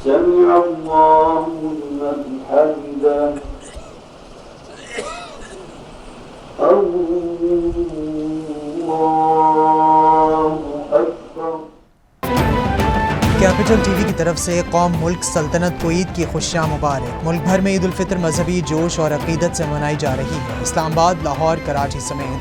سمع الله لمن حمده الله أكبر. کیپٹل ٹی وی کی طرف سے قوم ملک سلطنت کو عید کی خوشیاں مبارک. ملک بھر میں عید الفطر مذہبی جوش اور عقیدت سے منائی جا رہی ہے. اسلام آباد، لاہور، کراچی سمیت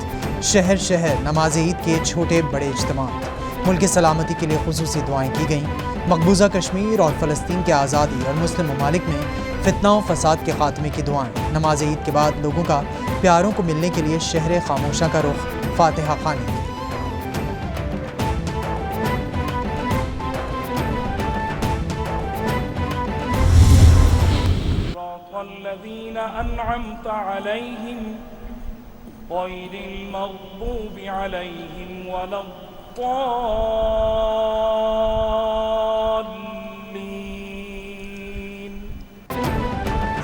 شہر شہر نماز عید کے چھوٹے بڑے اجتماعات. ملک کی سلامتی کے لیے خصوصی دعائیں کی گئیں. مقبوضہ کشمیر اور فلسطین کی آزادی اور مسلم ممالک میں فتنہ و فساد کے خاتمے کی دعائیں. نماز عید کے بعد لوگوں کا پیاروں کو ملنے کے لیے شہر خاموشہ کا رخ فاتحہ خوانی کی. الذين أنعمت عليهم غير المغضوب عليهم ولا الضالين.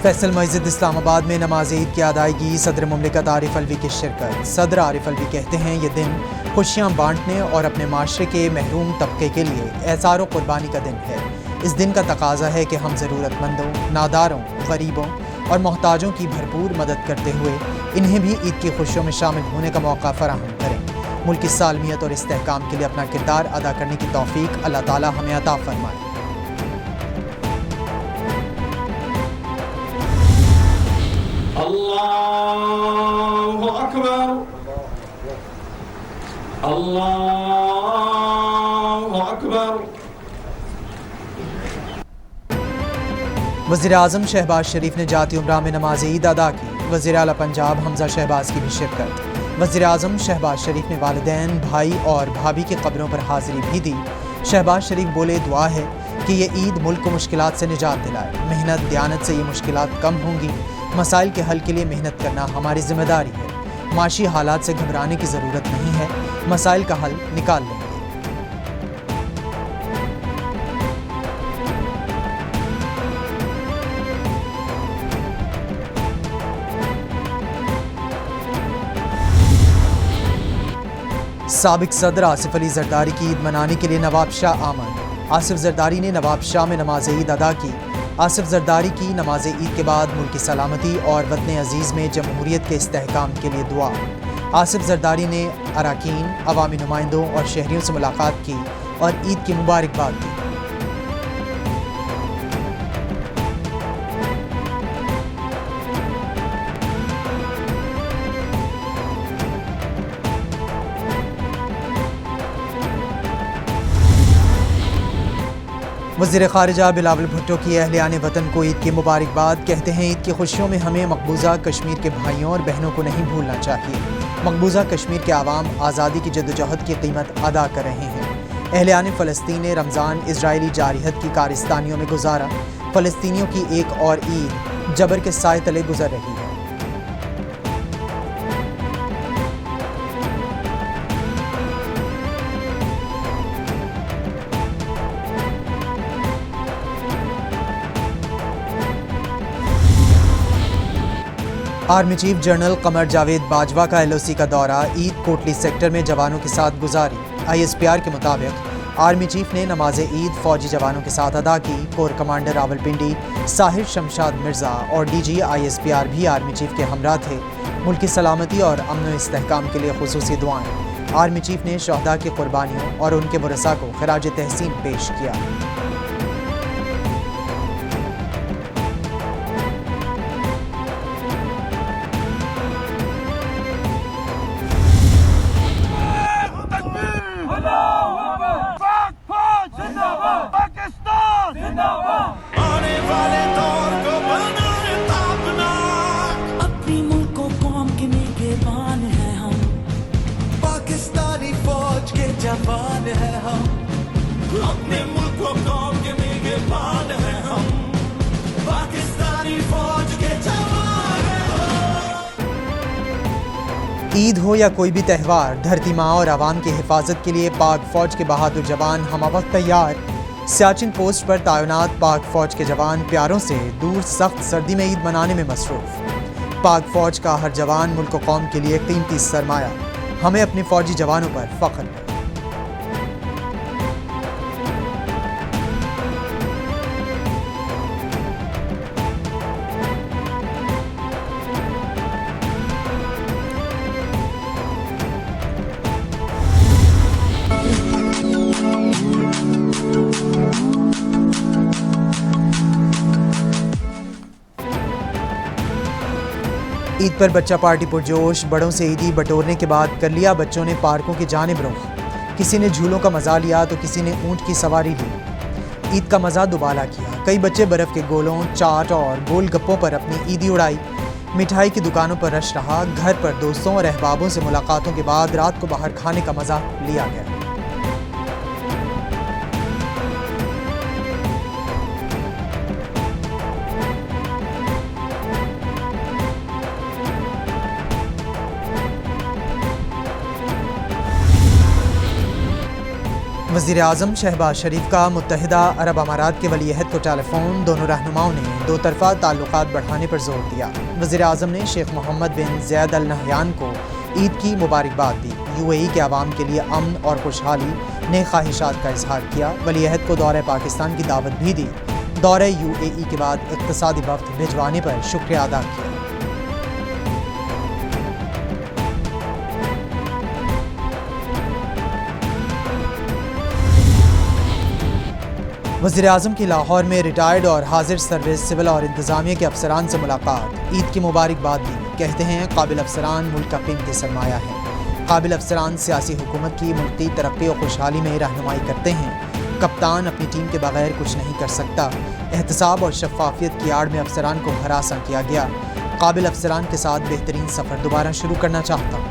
فیصل مسجد اسلام آباد میں نماز عید کی ادائیگی. صدر مملکت عارف الوی کی شرکت. صدر عارف الوی کہتے ہیں یہ دن خوشیاں بانٹنے اور اپنے معاشرے کے محروم طبقے کے لیے اعصار و قربانی کا دن ہے. اس دن کا تقاضا ہے کہ ہم ضرورت مندوں، ناداروں، غریبوں اور محتاجوں کی بھرپور مدد کرتے ہوئے انہیں بھی عید کی خوشیوں میں شامل ہونے کا موقع فراہم کریں. ملک کی سالمیت اور استحکام کے لیے اپنا کردار ادا کرنے کی توفیق اللہ تعالی ہمیں عطا فرمائے. اللہ اکبر اللہ اکبر. وزیر اعظم شہباز شریف نے جاتی عمرہ میں نماز عید ادا کی. وزیر اعلیٰ پنجاب حمزہ شہباز کی بھی شرکت. وزیر اعظم شہباز شریف نے والدین، بھائی اور بھابھی کی قبروں پر حاضری بھی دی. شہباز شریف بولے دعا ہے کہ یہ عید ملک کو مشکلات سے نجات دلائے. محنت دیانت سے یہ مشکلات کم ہوں گی. مسائل کے حل کے لیے محنت کرنا ہماری ذمہ داری ہے. معاشی حالات سے گھبرانے کی ضرورت نہیں ہے. مسائل کا حل نکال لیں گے. سابق صدر آصف علی زرداری کی عید منانے کے لیے نواب شاہ آمد. آصف زرداری نے نواب شاہ میں نماز عید ادا کی. آصف زرداری کی نماز عید کے بعد ملک کی سلامتی اور وطن عزیز میں جمہوریت کے استحکام کے لیے دعا. آصف زرداری نے اراکین، عوامی نمائندوں اور شہریوں سے ملاقات کی اور عید کی مبارکباد دی. وزیر خارجہ بلاول بھٹو کی اہلیان وطن کو عید کی مبارکباد. کہتے ہیں عید کی خوشیوں میں ہمیں مقبوضہ کشمیر کے بھائیوں اور بہنوں کو نہیں بھولنا چاہیے. مقبوضہ کشمیر کے عوام آزادی کی جدوجہد کی قیمت ادا کر رہے ہیں. اہلیان فلسطین نے رمضان اسرائیلی جارحیت کی کارستانیوں میں گزارا. فلسطینیوں کی ایک اور عید جبر کے سائے تلے گزر رہی ہے. Army chief general Qamar Javed Bajwa کا LOC کا دورہ. عید کوٹلی سیکٹر میں جوانوں کے ساتھ گزاری. ISPR کے مطابق آرمی چیف نے نماز عید فوجی جوانوں کے ساتھ ادا کی. کور کمانڈر راولپنڈی ساحر شمشاد مرزا اور DG ISPR بھی آرمی چیف کے ہمراہ تھے. ملک کی سلامتی اور امن و استحکام کے لیے خصوصی دعائیں. آرمی چیف نے شہداء کی قربانیوں اور ان کے ورثاء کو خراج تحسین پیش کیا. عید ہو یا کوئی بھی تہوار، دھرتی ماں اور عوام کی حفاظت کے لیے پاک فوج کے بہادر جوان ہمہ وقت تیار. سیاچن پوسٹ پر تعینات پاک فوج کے جوان پیاروں سے دور سخت سردی میں عید منانے میں مصروف. پاک فوج کا ہر جوان ملک و قوم کے لیے قیمتی سرمایہ. ہمیں اپنے فوجی جوانوں پر فخر ہے. عید پر بچہ پارٹی پرجوش، بڑوں سے عیدی بٹورنے کے بعد کر لیا بچوں نے پارکوں کی جانب رخ۔ کسی نے جھولوں کا مزہ لیا تو کسی نے اونٹ کی سواری لی۔ عید کا مزہ دوبالا کیا۔ کئی بچے برف کے گولوں، چاٹ اور گول گپوں پر اپنی عیدی اڑائی۔ مٹھائی کی دکانوں پر رش رہا۔ گھر پر دوستوں اور احبابوں سے ملاقاتوں کے بعد رات کو باہر کھانے کا مزہ لیا گیا۔ وزیر اعظم شہباز شریف کا متحدہ عرب امارات کے ولی عہد کو ٹیلی فون۔ دونوں رہنماؤں نے دو طرفہ تعلقات بڑھانے پر زور دیا۔ وزیر اعظم نے شیخ محمد بن زیاد ال نہیان کو عید کی مبارکباد دی۔ UAE کے عوام کے لیے امن اور خوشحالی نیک خواہشات کا اظہار کیا۔ ولی عہد کو دورہ پاکستان کی دعوت بھی دی۔ دورہ UAE کے بعد اقتصادی وفد بھجوانے پر شکریہ ادا کیا۔ وزیر اعظم کی لاہور میں ریٹائرڈ اور حاضر سروس سول اور انتظامیہ کے افسران سے ملاقات۔ عید کی مبارکباد دی۔ کہتے ہیں قابل افسران ملک کا قیمتی سرمایہ ہے۔ قابل افسران سیاسی حکومت کی ملکی ترقی و خوشحالی میں رہنمائی کرتے ہیں۔ کپتان اپنی ٹیم کے بغیر کچھ نہیں کر سکتا۔ احتساب اور شفافیت کی آڑ میں افسران کو ہراساں کیا گیا۔ قابل افسران کے ساتھ بہترین سفر دوبارہ شروع کرنا چاہتا ہوں۔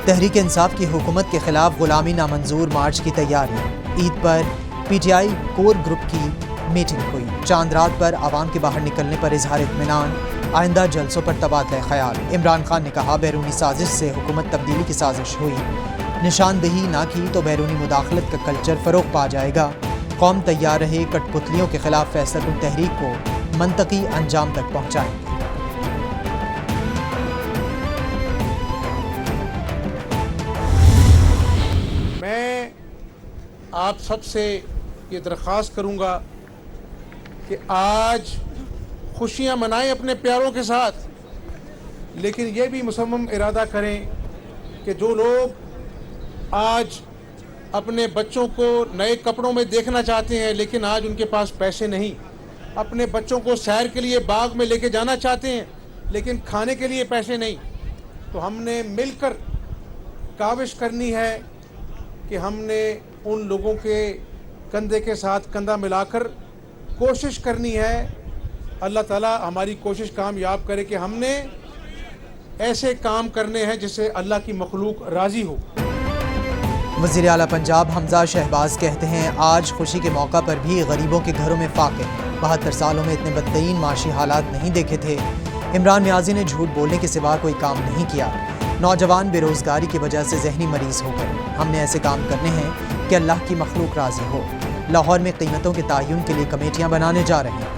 تحریک انصاف کی حکومت کے خلاف غلامی نامنظور مارچ کی تیاریاں۔ عید پر PTI کور گروپ کی میٹنگ ہوئی۔ چاند رات پر عوام کے باہر نکلنے پر اظہار اطمینان۔ آئندہ جلسوں پر تبادلہ خیال۔ عمران خان نے کہا بیرونی سازش سے حکومت تبدیلی کی سازش ہوئی۔ نشاندہی نہ کی تو بیرونی مداخلت کا کلچر فروغ پا جائے گا۔ قوم تیار رہے، کٹ پتلیوں کے خلاف فیصلہ کن تحریک کو منطقی انجام تک پہنچائیں گے۔ آپ سب سے یہ درخواست کروں گا کہ آج خوشیاں منائیں اپنے پیاروں کے ساتھ، لیکن یہ بھی مصمم ارادہ کریں کہ جو لوگ آج اپنے بچوں کو نئے کپڑوں میں دیکھنا چاہتے ہیں لیکن آج ان کے پاس پیسے نہیں، اپنے بچوں کو سیر کے لیے باغ میں لے کے جانا چاہتے ہیں لیکن کھانے کے لیے پیسے نہیں، تو ہم نے مل کر کاوش کرنی ہے کہ ہم نے ان لوگوں کے کندھے کے ساتھ کندھا ملا کر کوشش کرنی ہے۔ اللہ تعالیٰ ہماری کوشش کامیاب کرے کہ ہم نے ایسے کام کرنے ہیں جس سے اللہ کی مخلوق راضی ہو۔ وزیر اعلیٰ پنجاب حمزہ شہباز کہتے ہیں آج خوشی کے موقع پر بھی غریبوں کے گھروں میں فاقے ہیں۔ 72 سالوں میں اتنے بدترین معاشی حالات نہیں دیکھے تھے۔ عمران نیازی نے جھوٹ بولنے کے سوا کوئی کام نہیں کیا۔ نوجوان بے روزگاری کی وجہ سے ذہنی مریض ہو گئے۔ ہم نے ایسے کام کرنے ہیں کہ اللہ کی مخلوق راضی ہو۔ لاہور میں قیمتوں کے تعین کے لیے کمیٹیاں بنانے جا رہے ہیں۔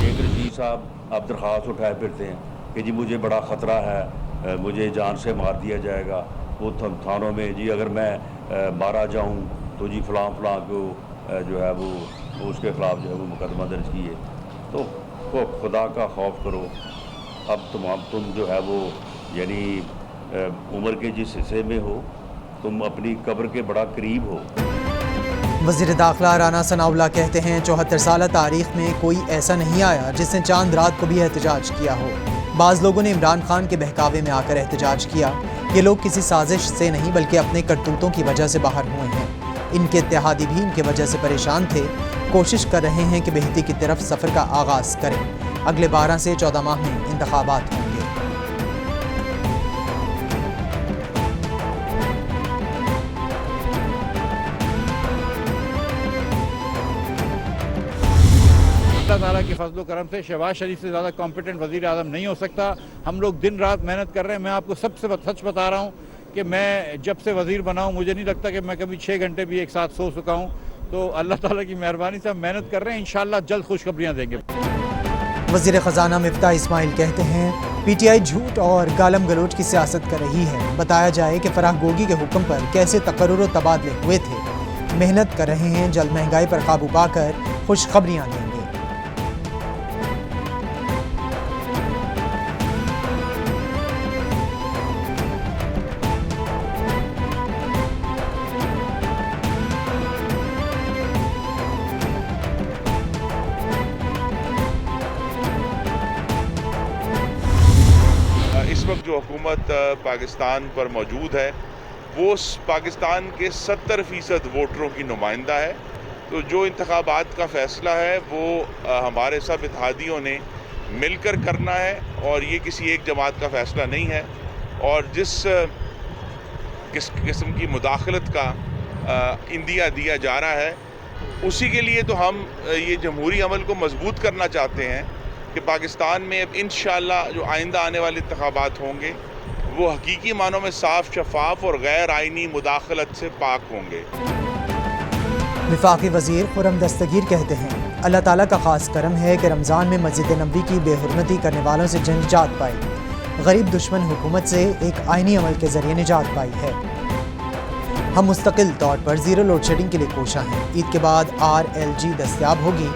ایک رشید صاحب اب درخواست اٹھائے پھرتے ہیں کہ جی مجھے بڑا خطرہ ہے، مجھے جان سے مار دیا جائے گا۔ وہ تھانوں میں جی اگر میں مارا جاؤں تو جی فلاں فلاں کو جو ہے وہ اس کے خلاف جو ہے وہ مقدمہ درج کیے۔ تو خدا کا خوف کرو۔ اب تم جو ہے وہ یعنی عمر کے جس حصے میں ہو تم اپنی قبر کے بڑا قریب ہو۔ وزیر داخلہ رانا ثناء اللہ کہتے ہیں 74 سالہ تاریخ میں کوئی ایسا نہیں آیا جس نے چاند رات کو بھی احتجاج کیا ہو۔ بعض لوگوں نے عمران خان کے بہکاوے میں آ کر احتجاج کیا۔ یہ لوگ کسی سازش سے نہیں بلکہ اپنے کرتوتوں کی وجہ سے باہر ہوئے ہیں۔ ان کے اتحادی بھی ان کی وجہ سے پریشان تھے۔ کوشش کر رہے ہیں کہ بہتری کی طرف سفر کا آغاز کریں۔ اگلے 12 سے 14 ماہ میں انتخابات ہوں گے۔ اللہ تعالیٰ کے فضل و کرم سے شہباز شریف سے زیادہ کمپیٹنٹ وزیر اعظم نہیں ہو سکتا۔ ہم لوگ دن رات محنت کر رہے ہیں۔ میں آپ کو سب سے سچ بتا رہا ہوں کہ میں جب سے وزیر بنا ہوں مجھے نہیں لگتا کہ میں کبھی 6 گھنٹے بھی ایک ساتھ سو سکا ہوں۔ تو اللہ تعالیٰ کی مہربانی سے ہم محنت کر رہے ہیں، انشاءاللہ جلد خوشخبریاں دیں گے۔ وزیر خزانہ مفتاح اسماعیل کہتے ہیں PTI جھوٹ اور گالم گلوچ کی سیاست کر رہی ہے۔ بتایا جائے کہ فراہ گوگی کے حکم پر کیسے تقرر و تبادلے ہوئے تھے۔ محنت کر رہے ہیں، جلد مہنگائی پر قابو پا کر خوشخبریاں دیں گے۔ اس وقت جو حکومت پاکستان پر موجود ہے وہ پاکستان کے 70% ووٹروں کی نمائندہ ہے، تو جو انتخابات کا فیصلہ ہے وہ ہمارے سب اتحادیوں نے مل کر کرنا ہے، اور یہ کسی ایک جماعت کا فیصلہ نہیں ہے، اور جس قسم کی مداخلت کا اندیا دیا جا رہا ہے اسی کے لیے تو ہم یہ جمہوری عمل کو مضبوط کرنا چاہتے ہیں کہ پاکستان میں اب انشاءاللہ جو آئندہ آنے والے انتخابات ہوں گے وہ حقیقی معنوں میں صاف، شفاف اور غیر آئینی مداخلت سے پاک ہوں گے۔ وفاقی وزیر خرم دستگیر کہتے ہیں اللہ تعالیٰ کا خاص کرم ہے کہ رمضان میں مسجد نبوی کی بے حرمتی کرنے والوں سے جن نجات پائی، غریب دشمن حکومت سے ایک آئینی عمل کے ذریعے نجات پائی ہے۔ ہم مستقل طور پر زیرو لوڈ شیڈنگ کے لیے کوشاں ہیں، عید کے بعد RLG دستیاب ہوگی،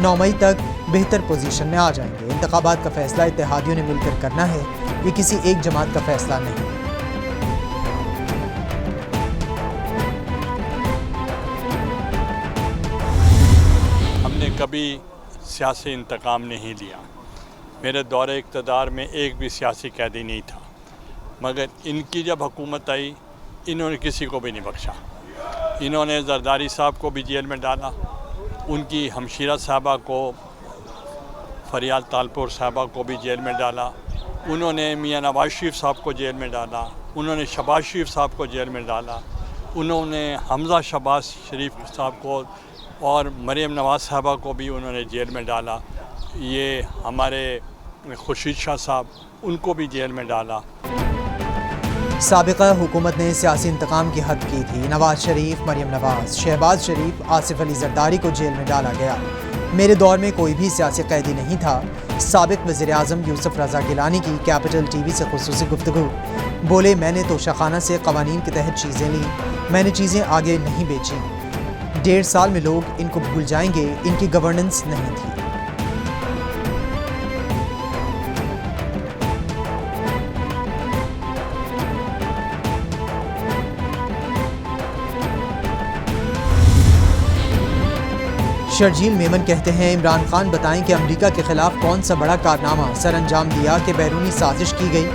9 مئی تک بہتر پوزیشن میں آ جائیں گے۔ انتخابات کا فیصلہ اتحادیوں نے مل کر کرنا ہے، یہ کسی ایک جماعت کا فیصلہ نہیں۔ ہم نے کبھی سیاسی انتقام نہیں لیا، میرے دور اقتدار میں ایک بھی سیاسی قیدی نہیں تھا، مگر ان کی جب حکومت آئی انہوں نے کسی کو بھی نہیں بخشا۔ انہوں نے زرداری صاحب کو بھی جیل میں ڈالا، ان کی ہمشیرہ صاحبہ کو، فریال تالپور صاحبہ کو بھی جیل میں ڈالا، انہوں نے میاں نواز شریف صاحب کو جیل میں ڈالا، انہوں نے شہباز شریف صاحب کو جیل میں ڈالا، انہوں نے حمزہ شہباز شریف صاحب کو اور مریم نواز صاحبہ کو بھی انہوں نے جیل میں ڈالا، یہ ہمارے خورشید شاہ صاحب ان کو بھی جیل میں ڈالا۔ سابقہ حکومت نے سیاسی انتقام کی حد کی تھی، نواز شریف، مریم نواز، شہباز شریف، آصف علی زرداری کو جیل میں ڈالا گیا۔ میرے دور میں کوئی بھی سیاسی قیدی نہیں تھا۔ سابق وزیر اعظم یوسف رضا گیلانی کی کیپٹل ٹی وی سے خصوصی گفتگو، بولے میں نے توشہ خانہ سے قوانین کے تحت چیزیں لیں، میں نے چیزیں آگے نہیں بیچیں، 1.5 سال میں لوگ ان کو بھول جائیں گے، ان کی گورننس نہیں تھی۔ شرجیل میمن کہتے ہیں عمران خان بتائیں کہ امریکہ کے خلاف کون سا بڑا کارنامہ سر انجام دیا کہ بیرونی سازش کی گئی؟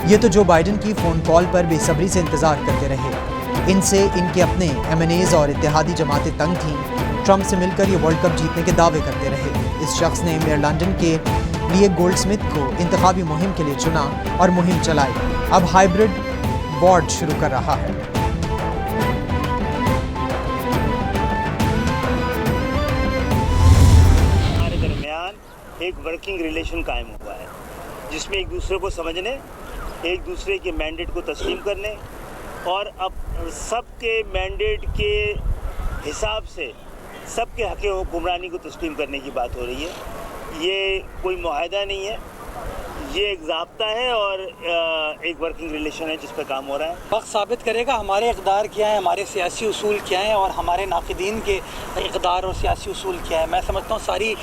یہ تو جو بائیڈن کی فون کال پر بے صبری سے انتظار کرتے رہے، ان سے ان کے اپنے MNAs اور اتحادی جماعتیں تنگ تھیں، ٹرمپ سے مل کر یہ ورلڈ کپ جیتنے کے دعوے کرتے رہے۔ اس شخص نے میئر لنڈن کے لیے گولڈ سمتھ کو انتخابی مہم کے لیے چنا اور مہم چلائی، اب ہائیبرڈ وارڈ شروع کر رہا ہے۔ ایک ورکنگ ریلیشن قائم ہوا ہے جس میں ایک دوسرے کو سمجھنے، ایک دوسرے کے مینڈیٹ کو تسلیم کرنے اور اب سب کے مینڈیٹ کے حساب سے سب کے حق حکمرانی کو تسلیم کرنے کی بات ہو رہی ہے۔ یہ کوئی معاہدہ نہیں ہے، یہ ایک ضابطہ ہے اور ایک ورکنگ ریلیشن ہے جس پہ کام ہو رہا ہے۔ وقت ثابت کرے گا ہمارے اقدار کیا ہیں، ہمارے سیاسی اصول کیا ہیں اور ہمارے ناقدین کے اقدار اور سیاسی اصول کیا ہے۔ میں سمجھتا ہوں ساری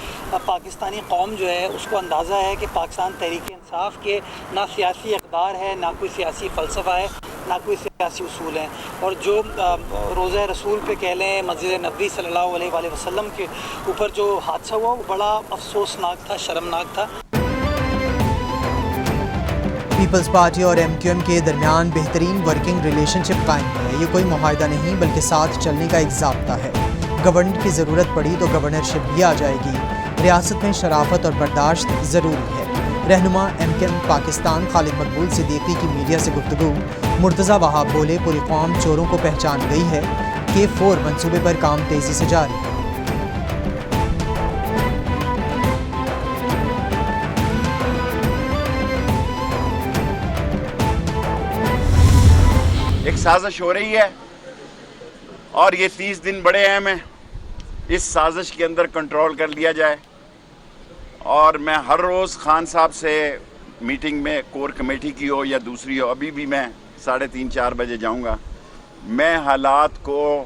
پاکستانی قوم جو ہے اس کو اندازہ ہے کہ پاکستان تحریک انصاف کے نہ سیاسی اقدار ہے، نہ کوئی سیاسی فلسفہ ہے، نہ کوئی سیاسی اصول ہیں، اور جو روزہ رسول پہ کہہ لیں، مسجد نبوی صلی اللہ علیہ وآلہ وسلم کے اوپر جو حادثہ ہوا وہ بڑا افسوسناک تھا، شرمناک تھا۔ پیپلز پارٹی اور MQM کے درمیان بہترین ورکنگ ریلیشن شپ قائم ہے۔ یہ کوئی معاہدہ نہیں بلکہ ساتھ چلنے کا ایک ضابطہ ہے۔ گورنر کی ضرورت پڑی تو گورنرشپ بھی آ جائے گی۔ ریاست میں شرافت اور برداشت ضروری ہے۔ رہنما MQM پاکستان خالد مقبول صدیقی کی میڈیا سے گفتگو، مرتضیٰ وہاب بولے پوری قوم چوروں کو پہچان گئی ہے، K4 منصوبے پر کام تیزی سے جاری ہے۔ ایک سازش ہو رہی ہے اور یہ 30 دن بڑے اہم ہیں، اس سازش کے اندر کنٹرول کر لیا جائے، اور میں ہر روز خان صاحب سے میٹنگ میں کور کمیٹی کی ہو یا دوسری ہو، ابھی بھی میں 3:30 4 بجے جاؤں گا، میں حالات کو